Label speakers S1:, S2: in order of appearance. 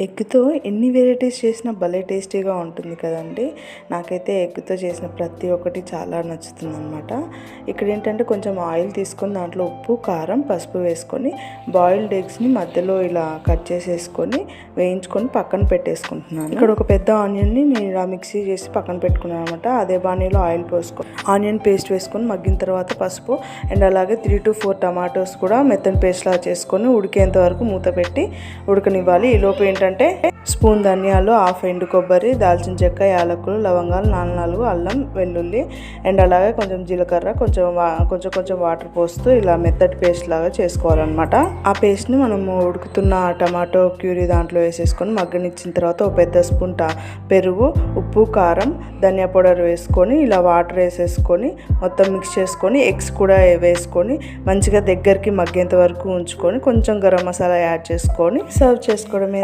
S1: ఎగ్గుతో ఎన్ని వెరైటీస్ చేసినా భలే టేస్టీగా ఉంటుంది కదండి. నాకైతే ఎగ్గుతో చేసిన ప్రతి ఒక్కటి చాలా నచ్చుతుందనమాట. ఇక్కడ ఏంటంటే కొంచెం ఆయిల్ తీసుకొని దాంట్లో ఉప్పు, కారం, పసుపు వేసుకొని బాయిల్డ్ ఎగ్స్ని మధ్యలో ఇలా కట్ చేసేసుకొని వేయించుకొని పక్కన పెట్టేసుకుంటున్నాను. ఇక్కడ ఒక పెద్ద ఆనియన్ని నేను ఇలా మిక్సీ చేసి పక్కన పెట్టుకున్నాను అనమాట. అదే బాణీలో ఆయిల్ పోసుకొని ఆనియన్ పేస్ట్ వేసుకొని మగ్గిన తర్వాత పసుపు అండ్ అలాగే 3 to 4 టమాటోస్ కూడా మెత్తని పేస్ట్ లాగా చేసుకొని ఉడికేంత వరకు మూత పెట్టి ఉడకనివ్వాలి. ఈ లోపు ఏంటంటే స్పూన్ ధనియాలు, హాఫ్ ఎండు కొబ్బరి, దాల్చిన చెక్క, యాలకులు, లవంగాలు 4 అల్లం వెల్లుల్లి అండ్ అలాగే కొంచెం జీలకర్ర, కొంచెం వాటర్ పోస్తూ ఇలా మెత్తటి పేస్ట్ లాగా చేసుకోవాలన్నమాట. ఆ పేస్ట్ని మనము ఉడుకుతున్న టమాటో ప్యూరీ దాంట్లో వేసేసుకొని మగ్గనిచ్చిన తర్వాత ఒక పెద్ద స్పూన్ పెరుగు, ఉప్పు, కారం, ధనియా పౌడర్ వేసుకొని ఇలా వాటర్ వేసేసుకొని మొత్తం మిక్స్ చేసుకొని ఎగ్స్ కూడా వేసుకొని మంచిగా దగ్గరికి మగ్గేంత వరకు ఉంచుకొని కొంచెం గరం మసాలా యాడ్ చేసుకొని సర్వ్ చేసుకోవడమే.